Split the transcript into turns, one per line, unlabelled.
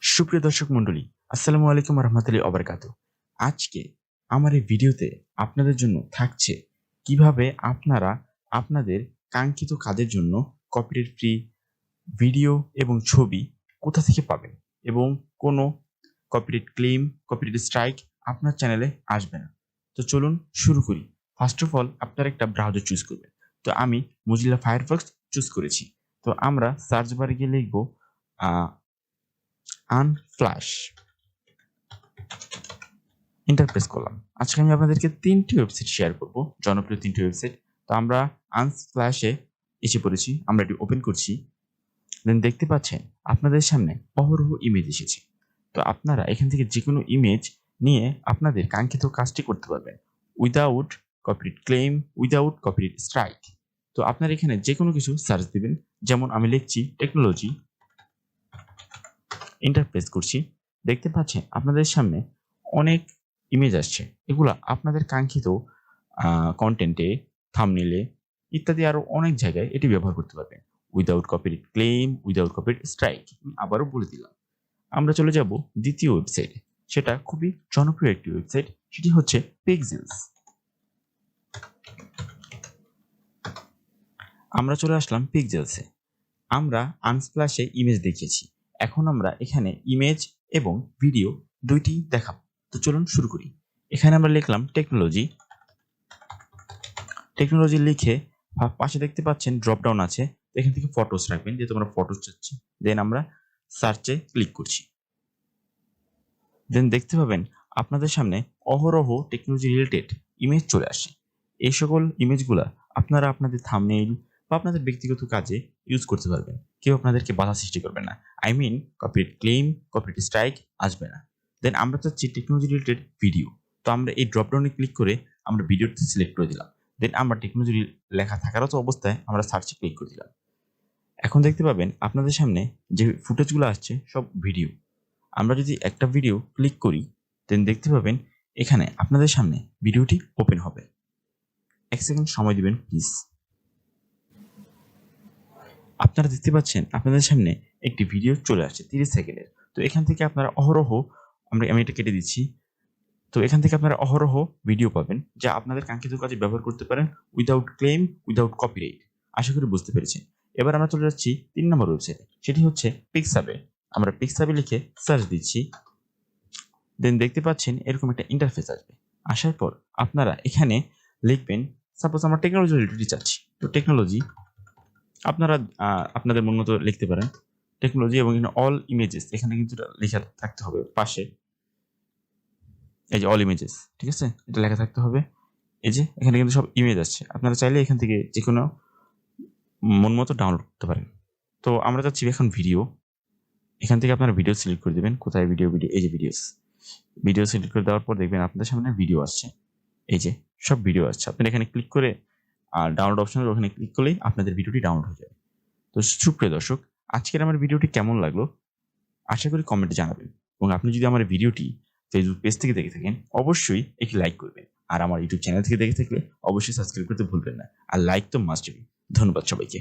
সুপ্রিয় দর্শক মণ্ডলী, আসসালামু আলাইকুম রহমতুল্লাহি ওবারাকাতু। আজকে আমার এই ভিডিওতে আপনাদের জন্য থাকছে কিভাবে আপনারা আপনাদের কাঙ্ক্ষিত কাজের জন্য কপিরাইট ফ্রি ভিডিও এবং ছবি কোথা থেকে পাবেন এবং কোনো কপিরাইট ক্লেম, কপিরাইট স্ট্রাইক আপনার চ্যানেলে আসবে না। তো চলুন শুরু করি। ফার্স্ট অফ অল আপনারা একটা ব্রাউজার চুজ করবেন। তো আমি মজিলা ফায়ারফক্স চুজ করেছি। তো আমরা সার্চ বারে গিয়ে লিখব আনফ্ল্যাশ, এন্টার প্রেস করলাম। আজকে আমি আপনাদেরকে 3টি ওয়েবসাইট শেয়ার করব, জনপ্রিয় 3টি ওয়েবসাইট। তো আমরা আনফ্ল্যাশে এসে পড়েছি, আমরা এটি ওপেন করছি। দেন দেখতে পাচ্ছেন আপনাদের সামনে অহরহ ইমেজ এসেছে। তো আপনারা এখান থেকে যে কোনো ইমেজ নিয়ে আপনাদের কাঙ্ক্ষিত কাজটি করতে পারবেন without copyright claim, without copyright strike. তো আপনারা এখানে যে কোনো কিছু সার্চ দিবেন, যেমন আমি লিখছি টেকনোলজি, এন্টার প্রেস করছি। দেখতে পাচ্ছেন আপনাদের সামনে অনেক ইমেজ আসছে। এগুলা আপনাদের কাঙ্ক্ষিত কন্টেন্টে, থাম্বনেইলে ইত্যাদি আরও অনেক জায়গায় এটি ব্যবহার করতে পারবেন without copyright claim, without copyright strike. আমি আবারও বলে দিলাম। আমরা চলে যাব দ্বিতীয় ওয়েবসাইটে, সেটা খুবই জনপ্রিয় একটি ওয়েবসাইট, সেটি হচ্ছে পিক্সেলস। আমরা চলে আসলাম পিক্সেলসে। আমরা আনস্প্ল্যাশে ইমেজ দেখিয়েছি, এখন আমরা এখানে ইমেজ এবং ভিডিও দুইটি দেখাবো। তো চলুন শুরু করি। এখানে আমরা লিখলাম টেকনোলজি, টেকনোলজি লিখে পাশে দেখতে পাচ্ছেন ড্রপডাউন আছে, এখান থেকে ফটোস রাখবেন যেহেতু আমরা ফটোস চাচ্ছি। দেন আমরা সার্চে ক্লিক করছি। দেন দেখতে পাবেন আপনাদের সামনে অহরহ টেকনোলজি রিলেটেড ইমেজ চলে আসে। এই সকল ইমেজগুলা আপনারা আপনাদের থাম্বনেইল বা আপনাদের ব্যক্তিগত কাজে ইউজ করতে পারবেন। কেউ আপনাদেরকে বাধা সৃষ্টি করবে না। I mean copyright claim, copyright strike আসবে না। দেন আমরা চাচ্ছি টেকনোলজি রিলেটেড ভিডিও। তো আমরা এই ড্রপডাউনে ক্লিক করে আমরা ভিডিওটি সিলেক্ট করে দিলাম। দেন আমরা টেকনোলজি লেখা থাকার তো অবস্থায় আমরা সার্চে ক্লিক করে দিলাম। এখন দেখতে পাবেন আপনাদের সামনে যে ফুটেজগুলো আসছে সব ভিডিও। আমরা যদি একটা ভিডিও ক্লিক করি, দেন দেখতে পাবেন এখানে আপনাদের সামনে ভিডিওটি ওপেন হবে। 1 সেকেন্ড সময় দিবেন প্লিজ। আপনারা দেখতে পাচ্ছেন আপনাদের সামনে একটি ভিডিও চলে আসছে 30 সেকেন্ডের। তো এখান থেকে আপনারা অহরহ, আমি এটা কেটে দিচ্ছি। তো এখান থেকে আপনারা অহরহ ভিডিও পাবেন যা আপনাদের কাঙ্ক্ষিত কাজে ব্যবহার করতে পারেন উইদাউট ক্লেম, উইদাউট কপিরাইট। আশা করি বুঝতে পেরেছেন। এবার আমরা চলে যাচ্ছি 3 নম্বর ওয়েবসাইটে, সেটি হচ্ছে পিক্সাবে। আমরা পিক্সাবে লিখে সার্চ দিচ্ছি। দেন দেখতে পাচ্ছেন এরকম একটা ইন্টারফেস আসবে। আসার পর আপনারা এখানে লিখবেন, সাপোজ আমরা টেকনোলজি রিলেটেড চাচ্ছি। তো টেকনোলজি আপনারা আপনাদের মন মতো লিখতে পারেন টেকনোলজি, এবং এখানে অল ইমেজেস এখানে কিন্তু লেখা থাকতে হবে পাশে। এই যে অল ইমেজেস, ঠিক আছে, এটা লেখা থাকতে হবে। এই যে এখানে কিন্তু সব ইমেজ আসছে, আপনারা চাইলে এখান থেকে যে কোনো মন মতো ডাউনলোড করতে পারেন। তো আমরা চাচ্ছি এখন ভিডিও, এখান থেকে আপনারা ভিডিও সিলেক্ট করে দেবেন। কোথায় ভিডিও, এই যে ভিডিও সিলেক্ট করে দেওয়ার পর দেখবেন আপনাদের সামনে ভিডিও আসছে। এই যে সব ভিডিও আসছে, আপনারা এখানে ক্লিক করে ডাউনলোড অপশনের ওখানে ক্লিক করলেই আপনাদের ভিডিওটি ডাউনলোড হয়ে যাবে। তো সুপ্রিয় দর্শক, আজকের আমার ভিডিওটি কেমন লাগলো আশা করি কমেন্টে জানাবেন, এবং আপনি যদি আমার ভিডিওটি ফেসবুক পেজ থেকে দেখে থাকেন অবশ্যই একটি লাইক করবেন, আর আমার ইউটিউব চ্যানেল থেকে দেখে থাকলে অবশ্যই সাবস্ক্রাইব করতে ভুলবেন না। আর লাইক তো মাস্ট বি। ধন্যবাদ সবাইকে।